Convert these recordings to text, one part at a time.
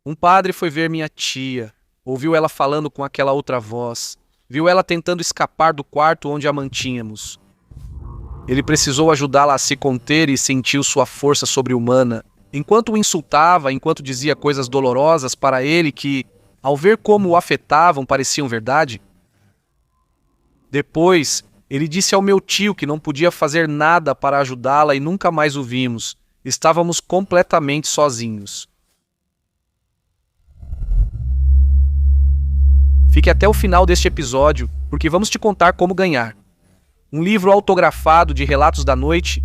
Um padre foi ver minha tia, ouviu ela falando com aquela outra voz, viu ela tentando escapar do quarto onde a mantínhamos. Ele precisou ajudá-la a se conter e sentiu sua força sobre-humana, enquanto o insultava, enquanto dizia coisas dolorosas para ele que, ao ver como o afetavam, pareciam verdade. Depois, ele disse ao meu tio que não podia fazer nada para ajudá-la e nunca mais o vimos. Estávamos completamente sozinhos. Fique até o final deste episódio, porque vamos te contar como ganhar um livro autografado de Relatos da Noite.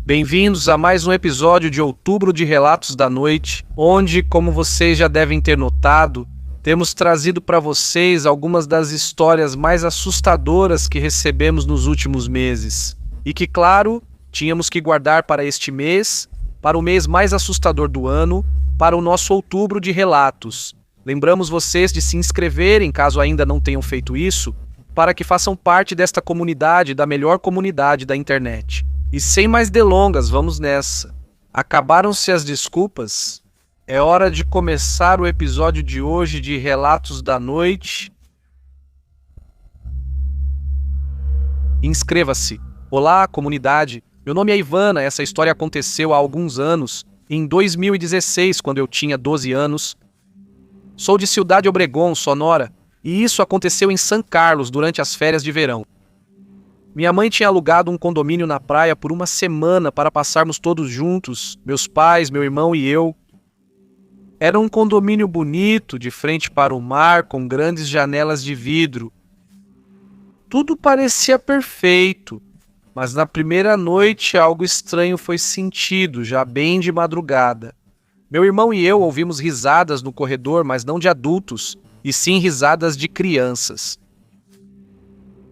Bem-vindos a mais um episódio de Outubro de Relatos da Noite, onde, como vocês já devem ter notado, temos trazido para vocês algumas das histórias mais assustadoras que recebemos nos últimos meses. E que, claro, tínhamos que guardar para este mês, para o mês mais assustador do ano, para o nosso Outubro de Relatos. Lembramos vocês de se inscreverem, caso ainda não tenham feito isso, para que façam parte desta comunidade, da melhor comunidade da internet. E sem mais delongas, vamos nessa. Acabaram-se as desculpas? É hora de começar o episódio de hoje de Relatos da Noite. Inscreva-se. Olá, comunidade. Meu nome é Ivana, essa história aconteceu há alguns anos, em 2016, quando eu tinha 12 anos. Sou de Ciudad Obregón, Sonora, e isso aconteceu em São Carlos durante as férias de verão. Minha mãe tinha alugado um condomínio na praia por uma semana para passarmos todos juntos, meus pais, meu irmão e eu. Era um condomínio bonito, de frente para o mar, com grandes janelas de vidro. Tudo parecia perfeito, mas na primeira noite algo estranho foi sentido, já bem de madrugada. Meu irmão e eu ouvimos risadas no corredor, mas não de adultos, e sim risadas de crianças.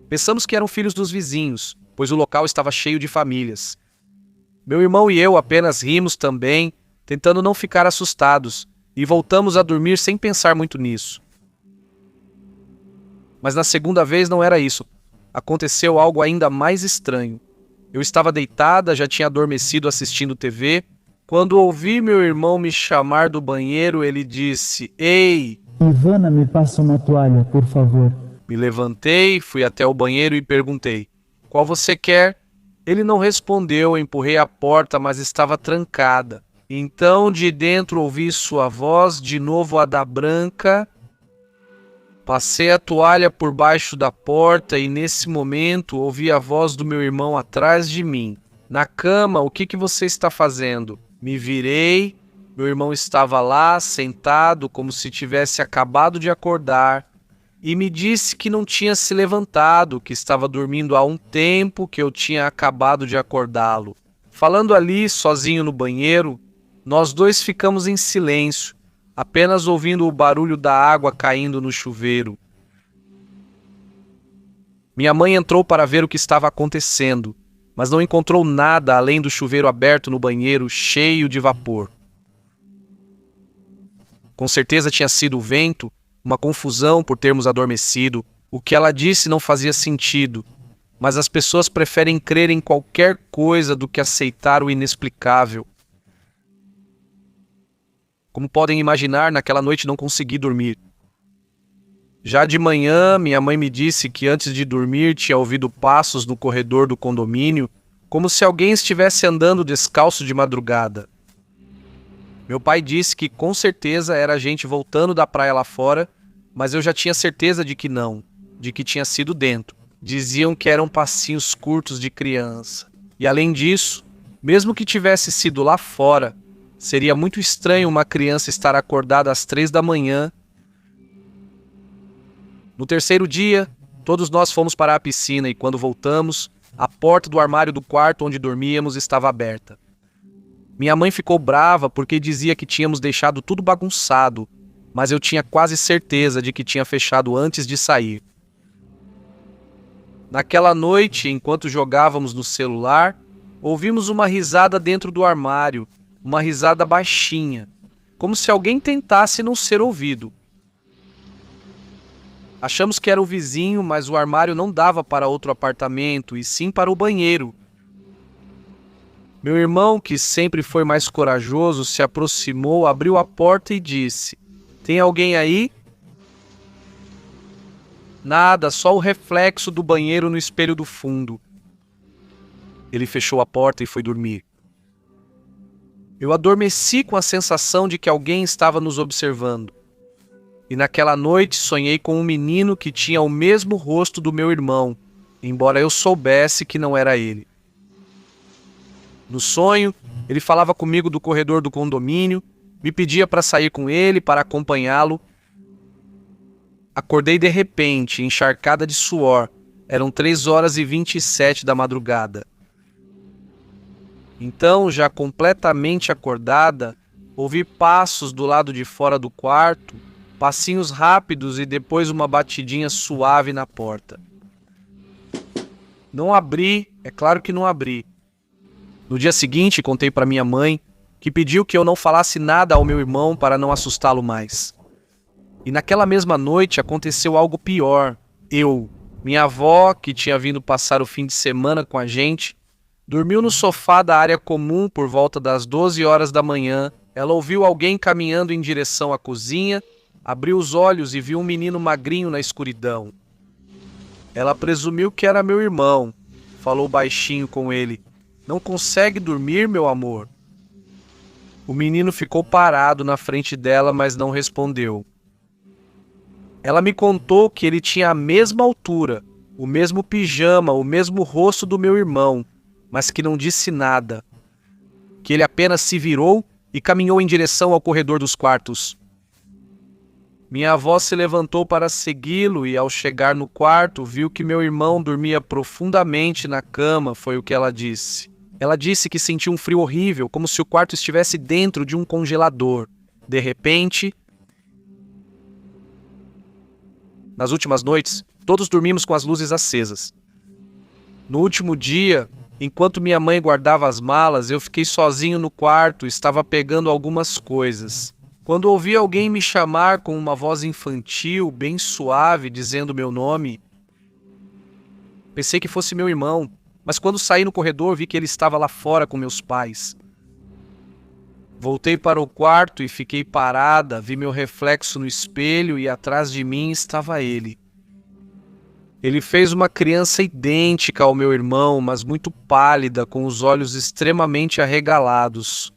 Pensamos que eram filhos dos vizinhos, pois o local estava cheio de famílias. Meu irmão e eu apenas rimos também, tentando não ficar assustados, e voltamos a dormir sem pensar muito nisso. Mas na segunda vez não era isso. Aconteceu algo ainda mais estranho. Eu estava deitada, já tinha adormecido assistindo TV. Quando ouvi meu irmão me chamar do banheiro, ele disse: "Ei!" Ivana, me passa uma toalha, por favor. Me levantei, fui até o banheiro e perguntei: "Qual você quer?" Ele não respondeu, empurrei a porta, mas estava trancada. Então, de dentro, ouvi sua voz, de novo a da branca. Passei a toalha por baixo da porta e, nesse momento, ouvi a voz do meu irmão atrás de mim. "Na cama, o que você está fazendo?" Me virei. Meu irmão estava lá, sentado, como se tivesse acabado de acordar, e me disse que não tinha se levantado, que estava dormindo há um tempo, que eu tinha acabado de acordá-lo. Falando ali, sozinho no banheiro, nós dois ficamos em silêncio, apenas ouvindo o barulho da água caindo no chuveiro. Minha mãe entrou para ver o que estava acontecendo, mas não encontrou nada além do chuveiro aberto no banheiro, cheio de vapor. Com certeza tinha sido o vento, uma confusão por termos adormecido. O que ela disse não fazia sentido, mas as pessoas preferem crer em qualquer coisa do que aceitar o inexplicável. Como podem imaginar, naquela noite não consegui dormir. Já de manhã, minha mãe me disse que antes de dormir tinha ouvido passos no corredor do condomínio, como se alguém estivesse andando descalço de madrugada. Meu pai disse que com certeza era gente voltando da praia lá fora, mas eu já tinha certeza de que não, de que tinha sido dentro. Diziam que eram passinhos curtos de criança. E além disso, mesmo que tivesse sido lá fora, seria muito estranho uma criança estar acordada às 3 da manhã. No terceiro dia, todos nós fomos para a piscina e quando voltamos, a porta do armário do quarto onde dormíamos estava aberta. Minha mãe ficou brava porque dizia que tínhamos deixado tudo bagunçado, mas eu tinha quase certeza de que tinha fechado antes de sair. Naquela noite, enquanto jogávamos no celular, ouvimos uma risada dentro do armário, uma risada baixinha. como se alguém tentasse não ser ouvido. Achamos que era o vizinho, mas o armário não dava para outro apartamento, e sim para o banheiro. Meu irmão, que sempre foi mais corajoso, se aproximou, abriu a porta e disse: "Tem alguém aí?" Nada, só o reflexo do banheiro no espelho do fundo. Ele fechou a porta e foi dormir. Eu adormeci com a sensação de que alguém estava nos observando. E naquela noite sonhei com um menino que tinha o mesmo rosto do meu irmão, embora eu soubesse que não era ele. No sonho, ele falava comigo do corredor do condomínio, me pedia para sair com ele, para acompanhá-lo. Acordei de repente, encharcada de suor. Eram 3h27 da madrugada. Então, já completamente acordada, ouvi passos do lado de fora do quarto, passinhos rápidos e depois uma batidinha suave na porta. Não abri, é claro que não abri. No dia seguinte, contei para minha mãe, que pediu que eu não falasse nada ao meu irmão para não assustá-lo mais. E naquela mesma noite aconteceu algo pior. Minha avó, que tinha vindo passar o fim de semana com a gente, dormiu no sofá da área comum por volta das 12 horas da manhã. Ela ouviu alguém caminhando em direção à cozinha, abriu os olhos e viu um menino magrinho na escuridão. Ela presumiu que era meu irmão. Falou baixinho com ele: "Não consegue dormir, meu amor?" O menino ficou parado na frente dela, mas não respondeu. Ela me contou que ele tinha a mesma altura, o mesmo pijama, o mesmo rosto do meu irmão, mas que não disse nada. Que ele apenas se virou e caminhou em direção ao corredor dos quartos. Minha avó se levantou para segui-lo e, ao chegar no quarto, viu que meu irmão dormia profundamente na cama, foi o que ela disse. Ela disse que sentiu um frio horrível, como se o quarto estivesse dentro de um congelador. De repente, nas últimas noites, todos dormimos com as luzes acesas. No último dia, enquanto minha mãe guardava as malas, eu fiquei sozinho no quarto e estava pegando algumas coisas. Quando ouvi alguém me chamar com uma voz infantil, bem suave, dizendo meu nome, pensei que fosse meu irmão, mas quando saí no corredor vi que ele estava lá fora com meus pais. Voltei para o quarto e fiquei parada, vi meu reflexo no espelho e atrás de mim estava ele. Ele fez uma criança idêntica ao meu irmão, mas muito pálida, com os olhos extremamente arregalados.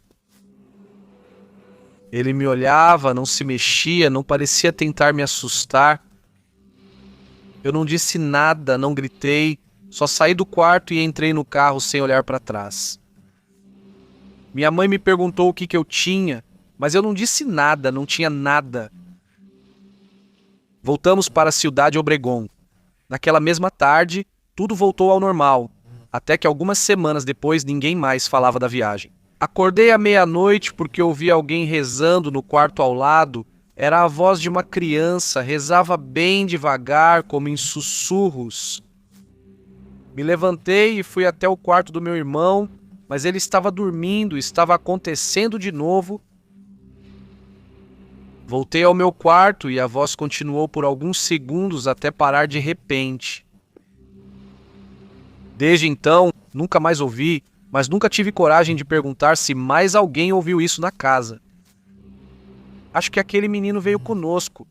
Ele me olhava, não se mexia, não parecia tentar me assustar. Eu não disse nada, não gritei, só saí do quarto e entrei no carro sem olhar para trás. Minha mãe me perguntou o que eu tinha, mas eu não disse nada, não tinha nada. Voltamos para a Ciudad Obregón. Naquela mesma tarde, tudo voltou ao normal, até que algumas semanas depois ninguém mais falava da viagem. Acordei à meia-noite porque ouvi alguém rezando no quarto ao lado. Era a voz de uma criança, rezava bem devagar, como em sussurros. Me levantei e fui até o quarto do meu irmão, mas ele estava dormindo, estava acontecendo de novo. Voltei ao meu quarto e a voz continuou por alguns segundos até parar de repente. Desde então, nunca mais ouvi, mas nunca tive coragem de perguntar se mais alguém ouviu isso na casa. Acho que aquele menino veio conosco.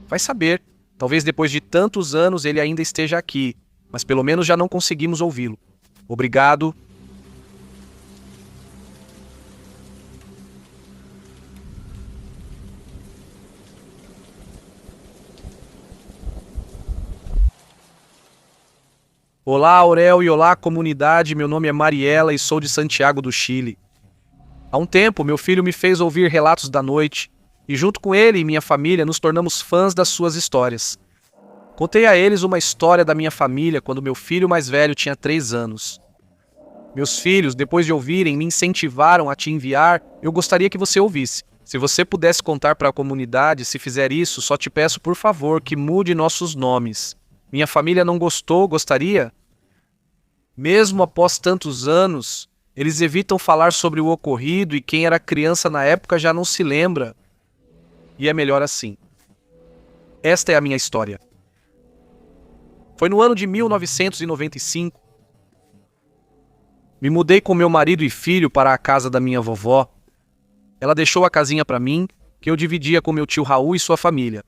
Vai saber, talvez depois de tantos anos ele ainda esteja aqui, mas pelo menos já não conseguimos ouvi-lo. Obrigado. Olá, Aurel, e olá, comunidade. Meu nome é Mariela e sou de Santiago do Chile. Há um tempo, meu filho me fez ouvir relatos da noite, e junto com ele e minha família nos tornamos fãs das suas histórias. Contei a eles uma história da minha família quando meu filho mais velho tinha 3 anos. Meus filhos, depois de ouvirem, me incentivaram a te enviar. Eu gostaria que você ouvisse. Se você pudesse contar para a comunidade, se fizer isso, só te peço, por favor, que mude nossos nomes. Minha família não gostou, gostaria? Mesmo após tantos anos, Eles evitam falar sobre o ocorrido e quem era criança na época já não se lembra. E é melhor assim. Esta é a minha história. Foi no ano de 1995. Me mudei com meu marido e filho para a casa da minha vovó. Ela deixou a casinha para mim, que eu dividia com meu tio Raul e sua família.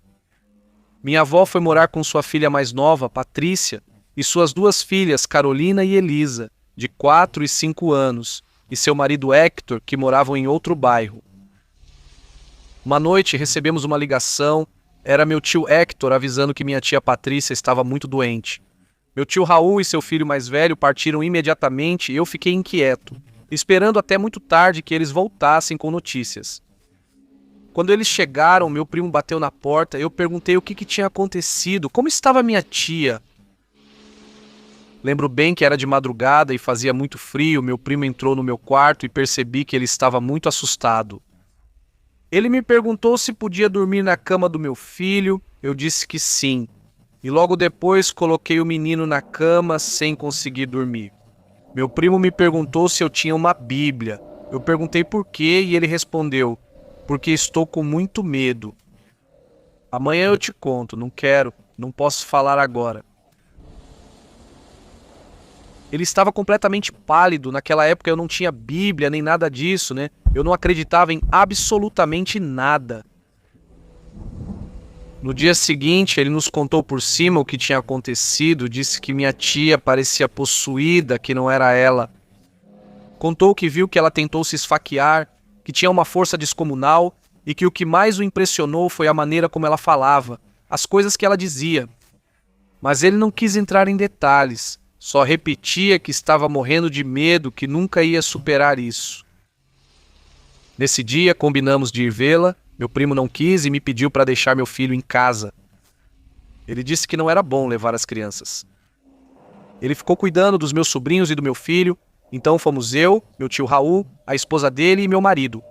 Minha avó foi morar com sua filha mais nova, Patrícia, e suas duas filhas, Carolina e Elisa, de 4 e 5 anos, e seu marido Hector, que moravam em outro bairro. Uma noite recebemos uma ligação. Era meu tio Hector avisando que minha tia Patrícia estava muito doente. Meu tio Raul e seu filho mais velho partiram imediatamente e eu fiquei inquieto, esperando até muito tarde que eles voltassem com notícias. Quando eles chegaram, meu primo bateu na porta, eu perguntei o que tinha acontecido, como estava minha tia. Lembro bem que era de madrugada e fazia muito frio, meu primo entrou no meu quarto e percebi que ele estava muito assustado. Ele me perguntou se podia dormir na cama do meu filho, eu disse que sim. E logo depois coloquei o menino na cama sem conseguir dormir. Meu primo me perguntou se eu tinha uma Bíblia. Eu perguntei por quê e ele respondeu: porque estou com muito medo. Amanhã eu te conto, não posso falar agora. Ele estava completamente pálido, naquela época eu não tinha Bíblia nem nada disso, né? Eu não acreditava em absolutamente nada. No dia seguinte, ele nos contou por cima o que tinha acontecido, disse que minha tia parecia possuída, que não era ela. Contou que viu que ela tentou se esfaquear, que tinha uma força descomunal e que o que mais o impressionou foi a maneira como ela falava, as coisas que ela dizia. Mas ele não quis entrar em detalhes, só repetia que estava morrendo de medo, que nunca ia superar isso. Nesse dia, combinamos de ir vê-la. Meu primo não quis e me pediu para deixar meu filho em casa. Ele disse que não era bom levar as crianças. Ele ficou cuidando dos meus sobrinhos e do meu filho, então fomos eu, meu tio Raul, a esposa dele e meu marido.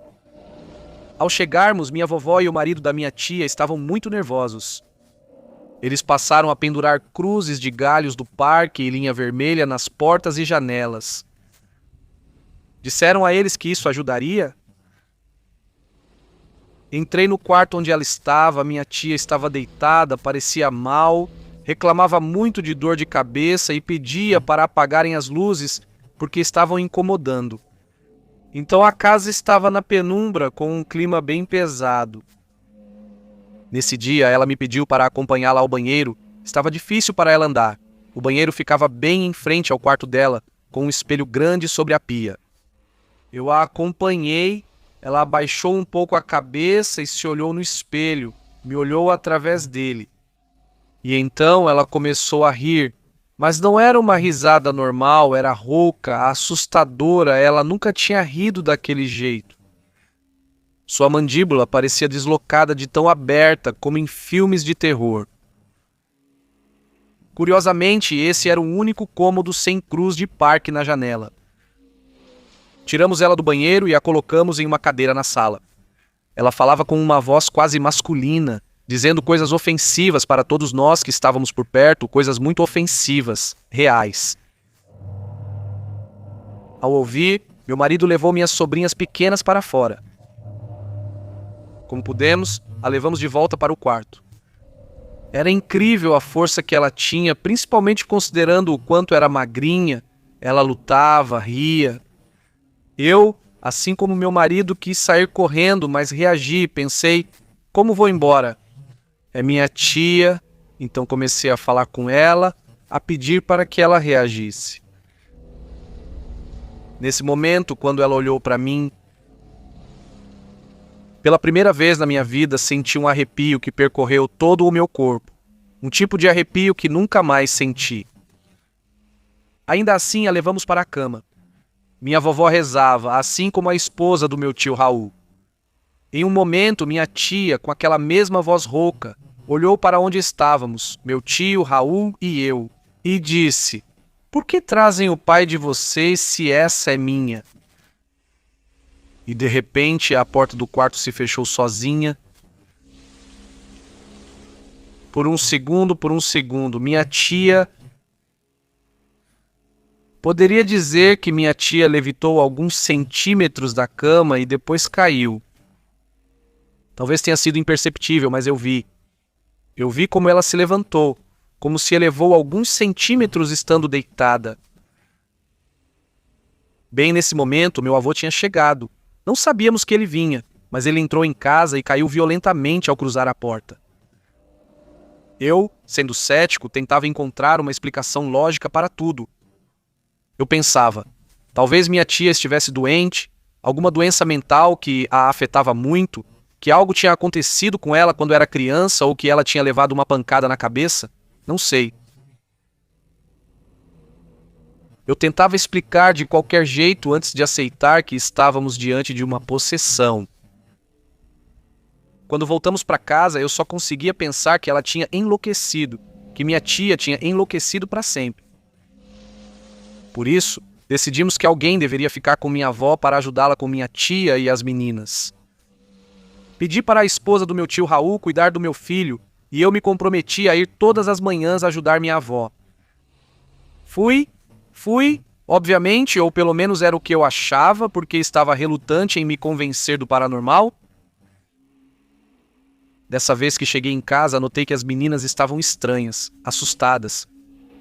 Ao chegarmos, minha vovó e o marido da minha tia estavam muito nervosos. Eles passaram a pendurar cruzes de galhos do parque e linha vermelha nas portas e janelas. Disseram a eles que isso ajudaria? Entrei no quarto onde ela estava, minha tia estava deitada, parecia mal, reclamava muito de dor de cabeça e pedia para apagarem as luzes porque estavam incomodando. Então a casa estava na penumbra com um clima bem pesado. Nesse dia ela me pediu para acompanhá-la ao banheiro, estava difícil para ela andar. O banheiro ficava bem em frente ao quarto dela, com um espelho grande sobre a pia. Eu a acompanhei. Ela abaixou um pouco a cabeça e se olhou no espelho, me olhou através dele. E então ela começou a rir, mas não era uma risada normal, era rouca, assustadora, ela nunca tinha rido daquele jeito. Sua mandíbula parecia deslocada de tão aberta como em filmes de terror. Curiosamente, esse era o único cômodo sem cruz de parque na janela. Tiramos ela do banheiro e a colocamos em uma cadeira na sala. Ela falava com uma voz quase masculina, dizendo coisas ofensivas para todos nós que estávamos por perto, coisas muito ofensivas, reais. Ao ouvir, meu marido levou minhas sobrinhas pequenas para fora. Como pudemos, a levamos de volta para o quarto. Era incrível a força que ela tinha, principalmente considerando o quanto era magrinha. Ela lutava, ria. Eu, assim como meu marido, quis sair correndo, mas reagi e pensei: como vou embora? É minha tia, então comecei a falar com ela, a pedir para que ela reagisse. Nesse momento, quando ela olhou para mim, pela primeira vez na minha vida senti um arrepio que percorreu todo o meu corpo, um tipo de arrepio que nunca mais senti. Ainda assim, a levamos para a cama. Minha vovó rezava, assim como a esposa do meu tio Raul. Em um momento, minha tia, com aquela mesma voz rouca, olhou para onde estávamos, meu tio, Raul e eu, e disse: por que trazem o pai de vocês se essa é minha? E de repente a porta do quarto se fechou sozinha. Por um segundo, minha tia Poderia dizer que minha tia levitou alguns centímetros da cama e depois caiu. Talvez tenha sido imperceptível, mas eu vi. Eu vi como ela se levantou, como se elevou alguns centímetros estando deitada. Bem nesse momento, meu avô tinha chegado. Não sabíamos que ele vinha, mas ele entrou em casa e caiu violentamente ao cruzar a porta. Eu, sendo cético, tentava encontrar uma explicação lógica para tudo. Eu pensava, talvez minha tia estivesse doente, alguma doença mental que a afetava muito, que algo tinha acontecido com ela quando era criança ou que ela tinha levado uma pancada na cabeça. Não sei. Eu tentava explicar de qualquer jeito antes de aceitar que estávamos diante de uma possessão. Quando voltamos para casa, eu só conseguia pensar que ela tinha enlouquecido, que minha tia tinha enlouquecido para sempre. Por isso, decidimos que alguém deveria ficar com minha avó para ajudá-la com minha tia e as meninas. Pedi para a esposa do meu tio Raul cuidar do meu filho e eu me comprometi a ir todas as manhãs ajudar minha avó. Fui, obviamente, ou pelo menos era o que eu achava, porque estava relutante em me convencer do paranormal. Dessa vez que cheguei em casa, notei que as meninas estavam estranhas, assustadas.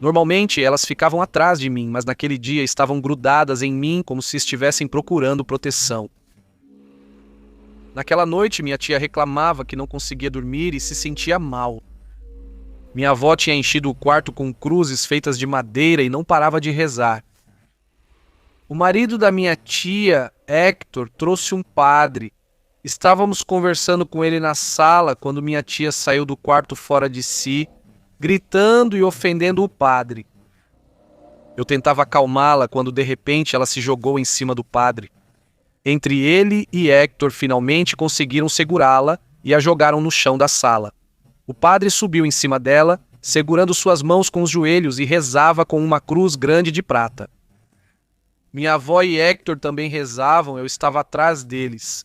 Normalmente, elas ficavam atrás de mim, mas naquele dia estavam grudadas em mim como se estivessem procurando proteção. Naquela noite, minha tia reclamava que não conseguia dormir e se sentia mal. Minha avó tinha enchido o quarto com cruzes feitas de madeira e não parava de rezar. O marido da minha tia, Hector, trouxe um padre. Estávamos conversando com ele na sala quando minha tia saiu do quarto fora de si, gritando e ofendendo o padre. Eu tentava acalmá-la quando de repente ela se jogou em cima do padre. Entre ele e Hector finalmente conseguiram segurá-la e a jogaram no chão da sala. O padre subiu em cima dela, segurando suas mãos com os joelhos e rezava com uma cruz grande de prata. Minha avó e Hector também rezavam, eu estava atrás deles.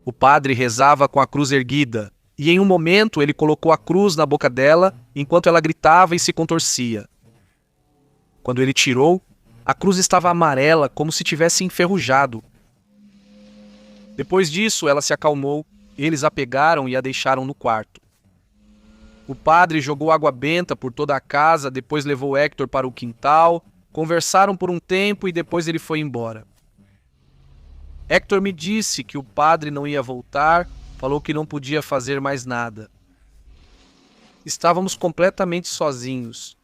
O padre rezava com a cruz erguida, e em um momento ele colocou a cruz na boca dela, enquanto ela gritava e se contorcia. Quando ele tirou, a cruz estava amarela, como se tivesse enferrujado. Depois disso, ela se acalmou, eles a pegaram e a deixaram no quarto. O padre jogou água benta por toda a casa, depois levou Hector para o quintal, conversaram por um tempo e depois ele foi embora. Hector me disse que o padre não ia voltar, falou que não podia fazer mais nada. Estávamos completamente sozinhos.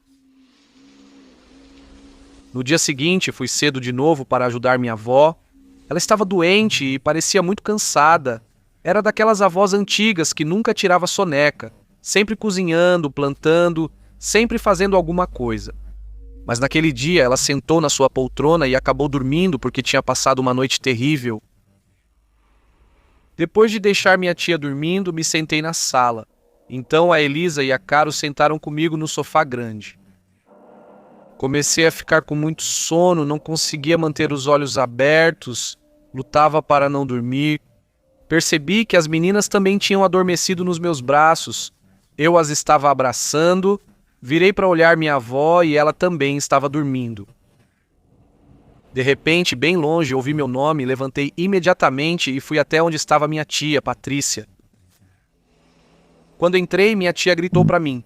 No dia seguinte, fui cedo de novo para ajudar minha avó. Ela estava doente e parecia muito cansada. Era daquelas avós antigas que nunca tirava soneca, sempre cozinhando, plantando, sempre fazendo alguma coisa. Mas naquele dia ela sentou na sua poltrona e acabou dormindo porque tinha passado uma noite terrível. Depois de deixar minha tia dormindo, me sentei na sala. Então a Elisa e a Caro sentaram comigo no sofá grande. Comecei a ficar com muito sono, não conseguia manter os olhos abertos, lutava para não dormir. Percebi que as meninas também tinham adormecido nos meus braços. Eu as estava abraçando, virei para olhar minha avó e ela também estava dormindo. De repente, bem longe, ouvi meu nome, levantei imediatamente e fui até onde estava minha tia, Patrícia. Quando entrei, minha tia gritou para mim.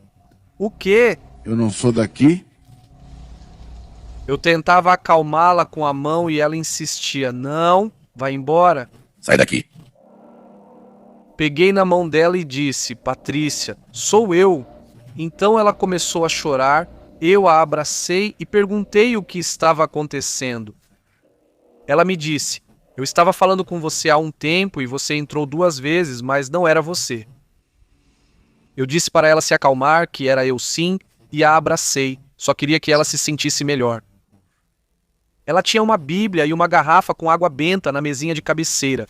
O quê? Eu não sou daqui? Eu tentava acalmá-la com a mão e ela insistia. Não, vai embora. Sai daqui. Peguei na mão dela e disse, Patrícia, sou eu. Então ela começou a chorar, eu a abracei e perguntei o que estava acontecendo. Ela me disse, eu estava falando com você há um tempo e você entrou 2 vezes, mas não era você. Eu disse para ela se acalmar, que era eu sim, e a abracei, só queria que ela se sentisse melhor. Ela tinha uma Bíblia e uma garrafa com água benta na mesinha de cabeceira.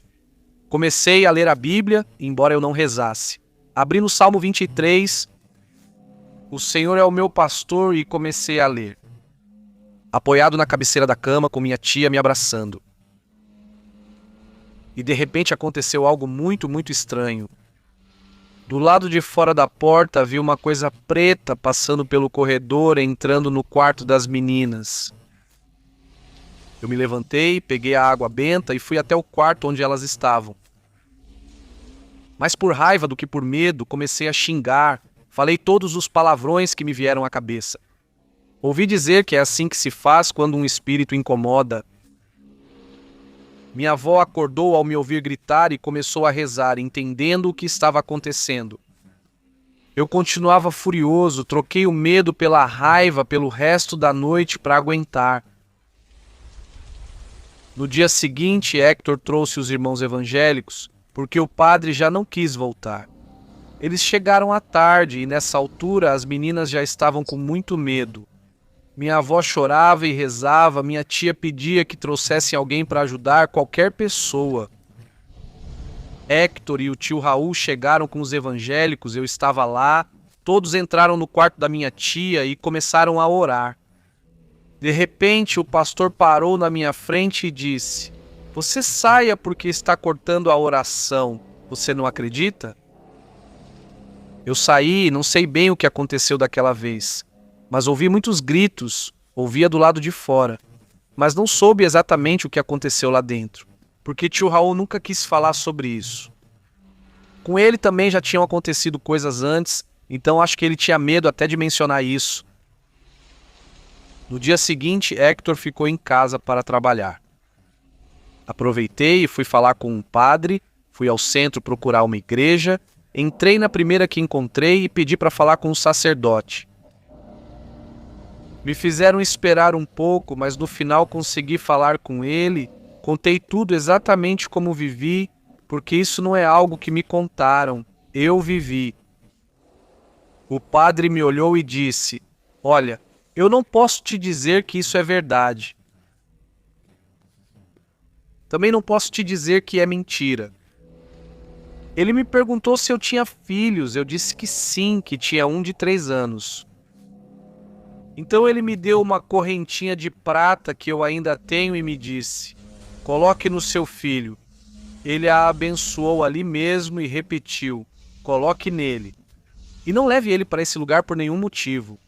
Comecei a ler a Bíblia, embora eu não rezasse. Abri no Salmo 23, o Senhor é o meu pastor, e comecei a ler. Apoiado na cabeceira da cama, com minha tia me abraçando. E de repente aconteceu algo muito, muito estranho. Do lado de fora da porta vi uma coisa preta passando pelo corredor, entrando no quarto das meninas. Eu me levantei, peguei a água benta e fui até o quarto onde elas estavam. Mas por raiva do que por medo, comecei a xingar, falei todos os palavrões que me vieram à cabeça. Ouvi dizer que é assim que se faz quando um espírito incomoda. Minha avó acordou ao me ouvir gritar e começou a rezar, entendendo o que estava acontecendo. Eu continuava furioso, troquei o medo pela raiva pelo resto da noite para aguentar. No dia seguinte, Hector trouxe os irmãos evangélicos, porque o padre já não quis voltar. Eles chegaram à tarde e nessa altura as meninas já estavam com muito medo. Minha avó chorava e rezava, minha tia pedia que trouxessem alguém para ajudar qualquer pessoa. Hector e o tio Raul chegaram com os evangélicos, eu estava lá, todos entraram no quarto da minha tia e começaram a orar. De repente, o pastor parou na minha frente e disse: "Você saia porque está cortando a oração. Você não acredita?" Eu saí e não sei bem o que aconteceu daquela vez, mas ouvi muitos gritos, ouvia do lado de fora, mas não soube exatamente o que aconteceu lá dentro, porque tio Raul nunca quis falar sobre isso. Com ele também já tinham acontecido coisas antes, então acho que ele tinha medo até de mencionar isso. No dia seguinte, Hector ficou em casa para trabalhar. Aproveitei e fui falar com um padre, fui ao centro procurar uma igreja, entrei na primeira que encontrei e pedi para falar com um sacerdote. Me fizeram esperar um pouco, mas no final consegui falar com ele, contei tudo exatamente como vivi, porque isso não é algo que me contaram, eu vivi. O padre me olhou e disse: "Olha, eu não posso te dizer que isso é verdade. Também não posso te dizer que é mentira." Ele me perguntou se eu tinha filhos, eu disse que sim, que tinha um de 3 anos. Então ele me deu uma correntinha de prata que eu ainda tenho e me disse: "Coloque no seu filho." Ele a abençoou ali mesmo e repetiu: "Coloque nele. E não leve ele para esse lugar por nenhum motivo."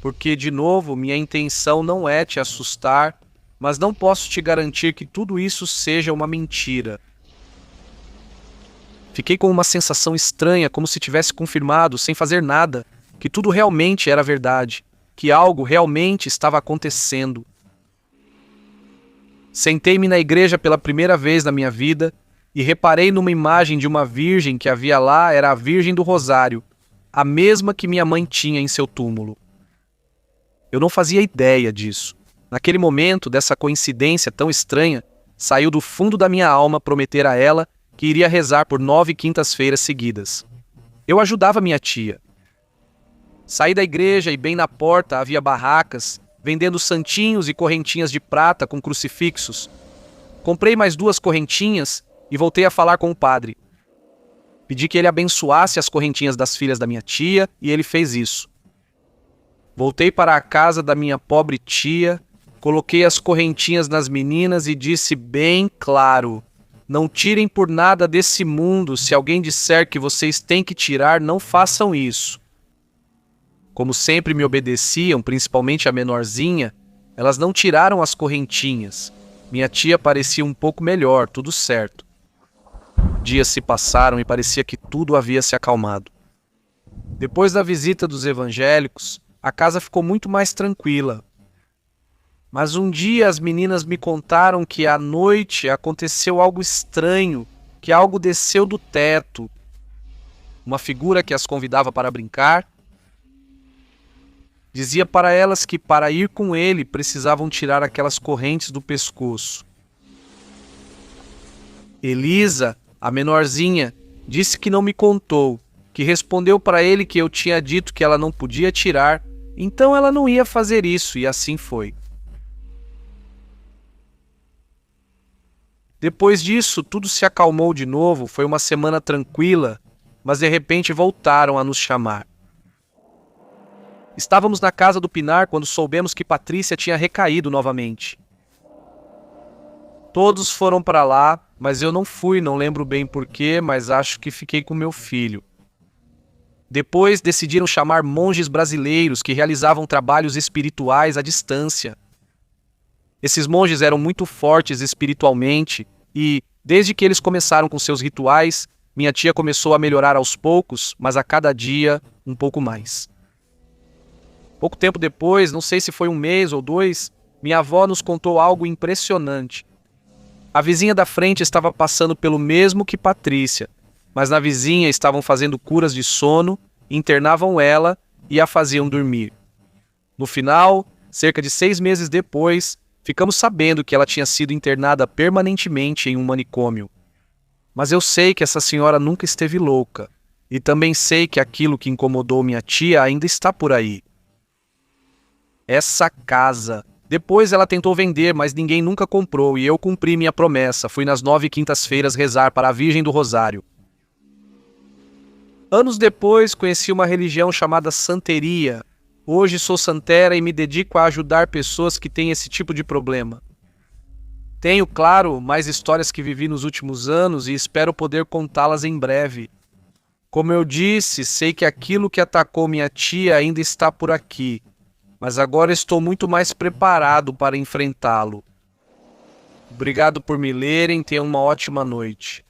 Porque, de novo, minha intenção não é te assustar, mas não posso te garantir que tudo isso seja uma mentira. Fiquei com uma sensação estranha, como se tivesse confirmado, sem fazer nada, que tudo realmente era verdade, que algo realmente estava acontecendo. Sentei-me na igreja pela primeira vez na minha vida e reparei numa imagem de uma virgem que havia lá, era a Virgem do Rosário, a mesma que minha mãe tinha em seu túmulo. Eu não fazia ideia disso. Naquele momento, dessa coincidência tão estranha, saiu do fundo da minha alma prometer a ela que iria rezar por 9 quintas-feiras seguidas. Eu ajudava minha tia. Saí da igreja e bem na porta havia barracas, vendendo santinhos e correntinhas de prata com crucifixos. Comprei mais 2 correntinhas e voltei a falar com o padre. Pedi que ele abençoasse as correntinhas das filhas da minha tia e ele fez isso. Voltei para a casa da minha pobre tia, coloquei as correntinhas nas meninas e disse bem claro: "Não tirem por nada desse mundo, se alguém disser que vocês têm que tirar, não façam isso." Como sempre me obedeciam, principalmente a menorzinha, elas não tiraram as correntinhas. Minha tia parecia um pouco melhor, tudo certo. Dias se passaram e parecia que tudo havia se acalmado. Depois da visita dos evangélicos, a casa ficou muito mais tranquila. Mas um dia as meninas me contaram que à noite aconteceu algo estranho, que algo desceu do teto. Uma figura que as convidava para brincar dizia para elas que para ir com ele precisavam tirar aquelas correntes do pescoço. Elisa, a menorzinha, disse que não me contou, que respondeu para ele que eu tinha dito que ela não podia tirar, então ela não ia fazer isso, e assim foi. Depois disso, tudo se acalmou de novo, foi uma semana tranquila, mas de repente voltaram a nos chamar. Estávamos na casa do Pinar quando soubemos que Patrícia tinha recaído novamente. Todos foram para lá, mas eu não fui, não lembro bem porquê, mas acho que fiquei com meu filho. Depois decidiram chamar monges brasileiros que realizavam trabalhos espirituais à distância. Esses monges eram muito fortes espiritualmente e, desde que eles começaram com seus rituais, minha tia começou a melhorar aos poucos, mas a cada dia um pouco mais. Pouco tempo depois, não sei se foi 1 mês ou 2, minha avó nos contou algo impressionante. A vizinha da frente estava passando pelo mesmo que Patrícia, mas na vizinha estavam fazendo curas de sono, internavam ela e a faziam dormir. No final, cerca de 6 meses depois, ficamos sabendo que ela tinha sido internada permanentemente em um manicômio. Mas eu sei que essa senhora nunca esteve louca, e também sei que aquilo que incomodou minha tia ainda está por aí. Essa casa. Depois ela tentou vender, mas ninguém nunca comprou e eu cumpri minha promessa. Fui nas 9 quintas-feiras rezar para a Virgem do Rosário. Anos depois, conheci uma religião chamada santeria. Hoje sou santera e me dedico a ajudar pessoas que têm esse tipo de problema. Tenho, claro, mais histórias que vivi nos últimos anos e espero poder contá-las em breve. Como eu disse, sei que aquilo que atacou minha tia ainda está por aqui, mas agora estou muito mais preparado para enfrentá-lo. Obrigado por me lerem, tenham uma ótima noite.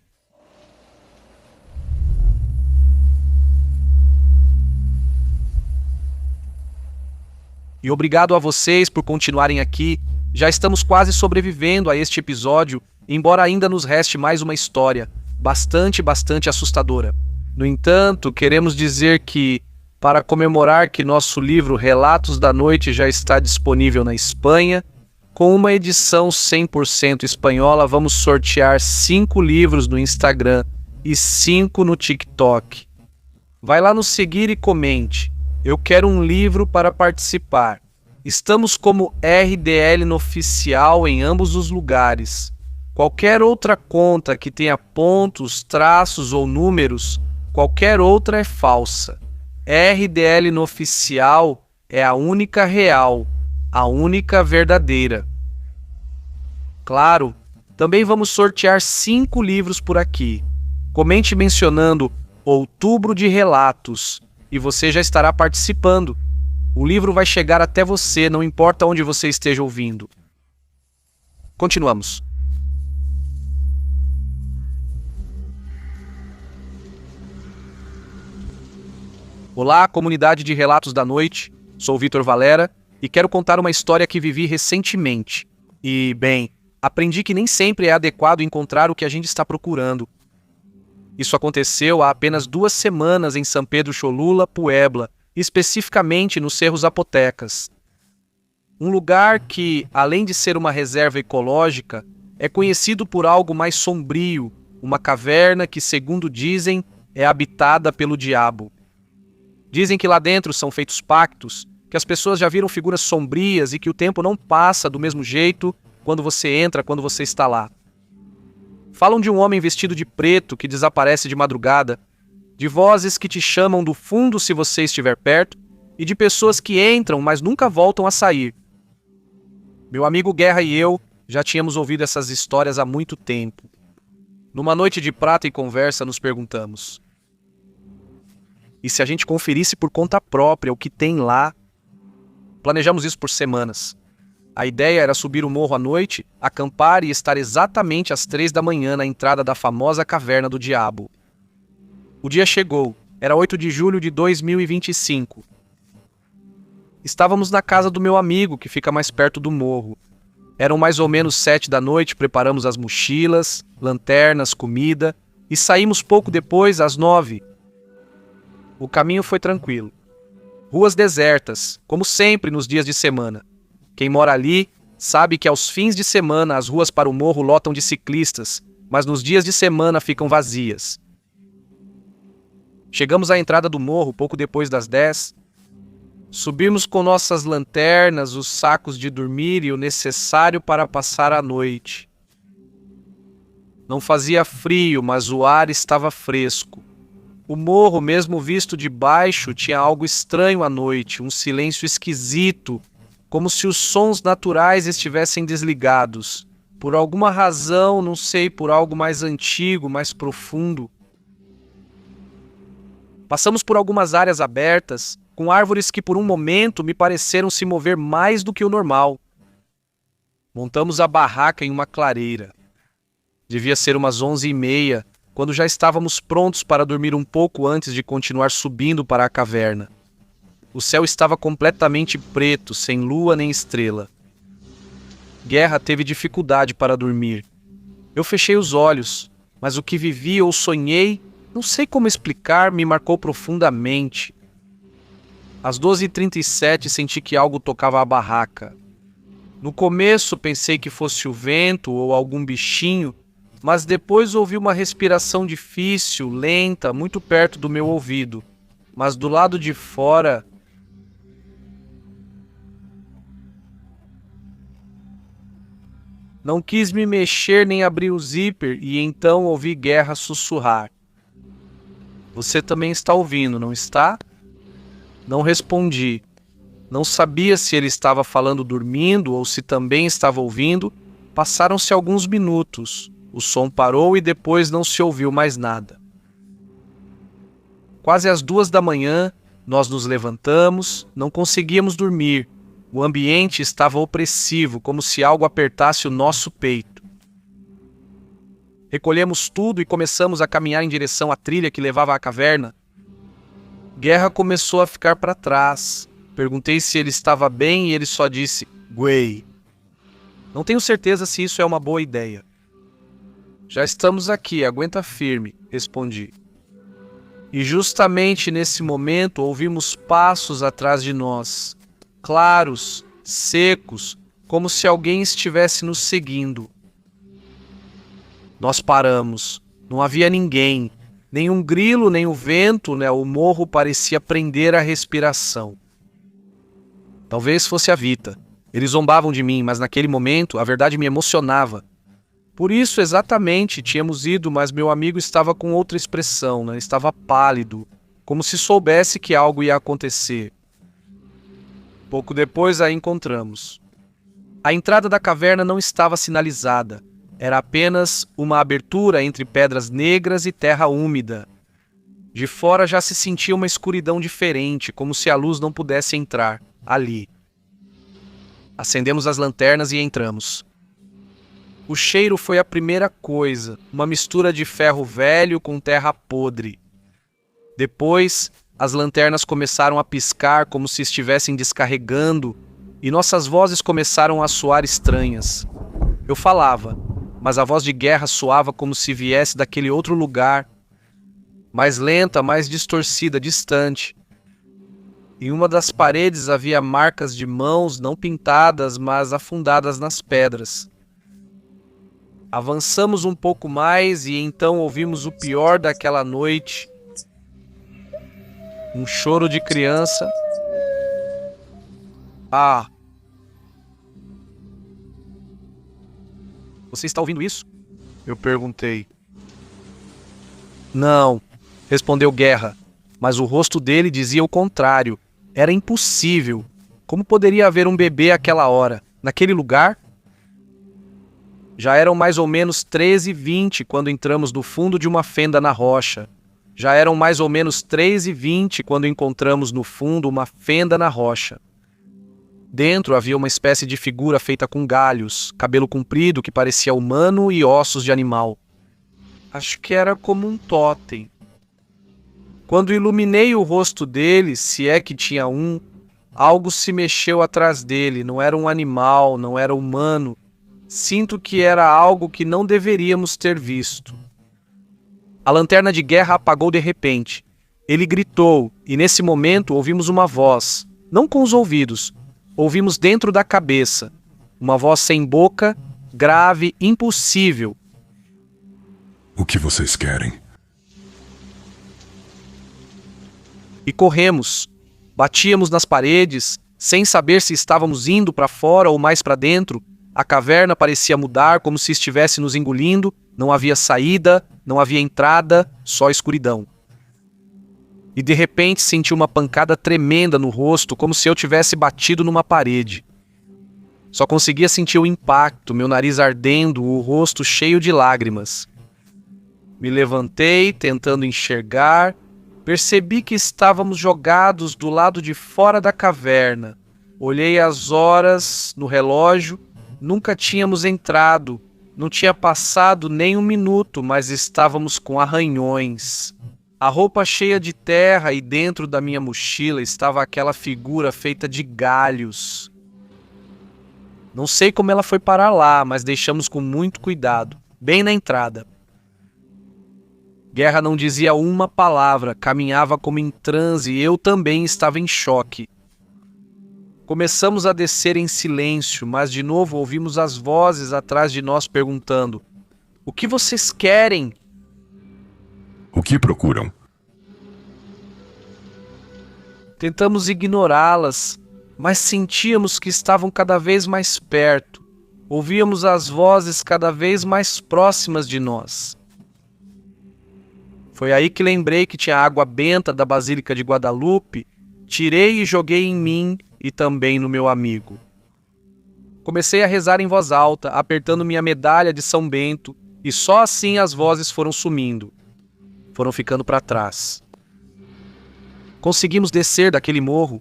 E obrigado a vocês por continuarem aqui. Já estamos quase sobrevivendo a este episódio, embora ainda nos reste mais uma história, bastante assustadora. No entanto, queremos dizer que, para comemorar que nosso livro Relatos da Noite já está disponível na Espanha, com uma edição 100% espanhola, vamos sortear 5 livros no Instagram e 5 no TikTok. Vai lá nos seguir e comente. Eu quero um livro para participar. Estamos como RDL no oficial em ambos os lugares. Qualquer outra conta que tenha pontos, traços ou números, qualquer outra é falsa. RDL no oficial é a única real, a única verdadeira. Claro, também vamos sortear 5 livros por aqui. Comente mencionando Outubro de Relatos e você já estará participando. O livro vai chegar até você, não importa onde você esteja ouvindo. Continuamos. Olá, comunidade de Relatos da Noite. Sou Vitor Valera e quero contar uma história que vivi recentemente. E, bem, aprendi que nem sempre é adequado encontrar o que a gente está procurando. Isso aconteceu há apenas 2 semanas em San Pedro Cholula, Puebla, especificamente nos Cerros Zapotecas. Um lugar que, além de ser uma reserva ecológica, é conhecido por algo mais sombrio, uma caverna que, segundo dizem, é habitada pelo diabo. Dizem que lá dentro são feitos pactos, que as pessoas já viram figuras sombrias e que o tempo não passa do mesmo jeito quando você entra, quando você está lá. Falam de um homem vestido de preto que desaparece de madrugada, de vozes que te chamam do fundo se você estiver perto e de pessoas que entram, mas nunca voltam a sair. Meu amigo Guerra e eu já tínhamos ouvido essas histórias há muito tempo. Numa noite de prata e conversa, nos perguntamos: e se a gente conferisse por conta própria o que tem lá? Planejamos isso por semanas. A ideia era subir o morro à noite, acampar e estar exatamente às 3 da manhã na entrada da famosa Caverna do Diabo. O dia chegou. Era 8 de julho de 2025. Estávamos na casa do meu amigo, que fica mais perto do morro. Eram mais ou menos 7 da noite, preparamos as mochilas, lanternas, comida e saímos pouco depois, às 9. O caminho foi tranquilo. Ruas desertas, como sempre nos dias de semana. Quem mora ali sabe que aos fins de semana as ruas para o morro lotam de ciclistas, mas nos dias de semana ficam vazias. Chegamos à entrada do morro pouco depois das 10. Subimos com nossas lanternas, os sacos de dormir e o necessário para passar a noite. Não fazia frio, mas o ar estava fresco. O morro, mesmo visto de baixo, tinha algo estranho à noite, um silêncio esquisito, como se os sons naturais estivessem desligados. Por alguma razão, não sei, por algo mais antigo, mais profundo. Passamos por algumas áreas abertas, com árvores que por um momento me pareceram se mover mais do que o normal. Montamos a barraca em uma clareira. Devia ser umas 11h30, quando já estávamos prontos para dormir um pouco antes de continuar subindo para a caverna. O céu estava completamente preto, sem lua nem estrela. Guerra teve dificuldade para dormir. Eu fechei os olhos, mas o que vivi ou sonhei, não sei como explicar, me marcou profundamente. Às 12h37 senti que algo tocava a barraca. No começo pensei que fosse o vento ou algum bichinho, mas depois ouvi uma respiração difícil, lenta, muito perto do meu ouvido. Mas do lado de fora... Não quis me mexer nem abrir o zíper e então ouvi Guerra sussurrar. Você também está ouvindo, não está? Não respondi. Não sabia se ele estava falando dormindo ou se também estava ouvindo. Passaram-se alguns minutos. O som parou e depois não se ouviu mais nada. Quase às 2h, nós nos levantamos, não conseguíamos dormir. O ambiente estava opressivo, como se algo apertasse o nosso peito. Recolhemos tudo e começamos a caminhar em direção à trilha que levava à caverna. Guerra começou a ficar para trás. Perguntei se ele estava bem e ele só disse, "Guei." Não tenho certeza se isso é uma boa ideia. Já estamos aqui, aguenta firme, respondi. E justamente nesse momento ouvimos passos atrás de nós, claros, secos, como se alguém estivesse nos seguindo. Nós paramos, não havia ninguém, nem um grilo, nem o vento, né? O morro parecia prender a respiração. Talvez fosse a Vita. Eles zombavam de mim, mas naquele momento a verdade me emocionava. Por isso, exatamente, tínhamos ido, mas meu amigo estava com outra expressão, né? Estava pálido, como se soubesse que algo ia acontecer. Pouco depois a encontramos. A entrada da caverna não estava sinalizada. Era apenas uma abertura entre pedras negras e terra úmida. De fora já se sentia uma escuridão diferente, como se a luz não pudesse entrar, ali. Acendemos as lanternas e entramos. O cheiro foi a primeira coisa, uma mistura de ferro velho com terra podre. Depois, as lanternas começaram a piscar como se estivessem descarregando, e nossas vozes começaram a soar estranhas. Eu falava, mas a voz de Guerra soava como se viesse daquele outro lugar, mais lenta, mais distorcida, distante. Em uma das paredes havia marcas de mãos não pintadas, mas afundadas nas pedras. Avançamos um pouco mais e então ouvimos o pior daquela noite. Um choro de criança. Ah! Você está ouvindo isso? Eu perguntei. Não, respondeu Guerra, mas o rosto dele dizia o contrário. Era impossível. Como poderia haver um bebê àquela hora, naquele lugar? Já eram mais ou menos 13h20 quando entramos no fundo de uma fenda na rocha. Já eram mais ou menos 3h20 quando encontramos no fundo uma fenda na rocha. Dentro havia uma espécie de figura feita com galhos, cabelo comprido que parecia humano e ossos de animal. Acho que era como um totem. Quando iluminei o rosto dele, se é que tinha um, algo se mexeu atrás dele. Não era um animal, não era humano. Sinto que era algo que não deveríamos ter visto. A lanterna de Guerra apagou de repente. Ele gritou, e nesse momento ouvimos uma voz, não com os ouvidos, ouvimos dentro da cabeça. Uma voz sem boca, grave, impossível. O que vocês querem? E corremos. Batíamos nas paredes, sem saber se estávamos indo para fora ou mais para dentro. A caverna parecia mudar, como se estivesse nos engolindo. Não havia saída, não havia entrada, só escuridão. E de repente senti uma pancada tremenda no rosto, como se eu tivesse batido numa parede. Só conseguia sentir o impacto, meu nariz ardendo, o rosto cheio de lágrimas. Me levantei, tentando enxergar. Percebi que estávamos jogados do lado de fora da caverna. Olhei as horas no relógio. Nunca tínhamos entrado. Não tinha passado nem um minuto, mas estávamos com arranhões. A roupa cheia de terra e dentro da minha mochila estava aquela figura feita de galhos. Não sei como ela foi parar lá, mas deixamos com muito cuidado, bem na entrada. Guerra não dizia uma palavra, caminhava como em transe e eu também estava em choque. Começamos a descer em silêncio, mas de novo ouvimos as vozes atrás de nós perguntando: "O que vocês querem?" O que procuram? Tentamos ignorá-las, mas sentíamos que estavam cada vez mais perto. Ouvíamos as vozes cada vez mais próximas de nós. Foi aí que lembrei que tinha água benta da Basílica de Guadalupe, tirei e joguei em mim e também no meu amigo. Comecei a rezar em voz alta, apertando minha medalha de São Bento, e só assim as vozes foram sumindo. Foram ficando para trás. Conseguimos descer daquele morro.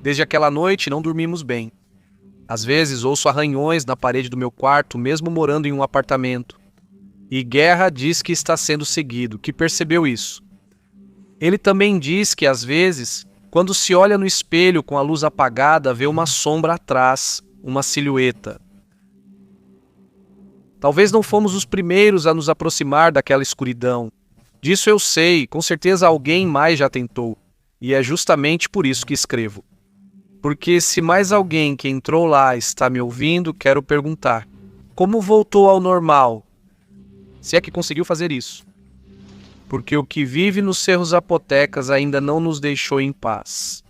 Desde aquela noite não dormimos bem. Às vezes ouço arranhões na parede do meu quarto, mesmo morando em um apartamento. E Guerra diz que está sendo seguido, que percebeu isso. Ele também diz que, às vezes, quando se olha no espelho com a luz apagada, vê uma sombra atrás, uma silhueta. Talvez não fomos os primeiros a nos aproximar daquela escuridão. Disso eu sei, com certeza alguém mais já tentou. E é justamente por isso que escrevo. Porque se mais alguém que entrou lá está me ouvindo, quero perguntar: como voltou ao normal? Se é que conseguiu fazer isso. Porque o que vive nos cerros zapotecas ainda não nos deixou em paz.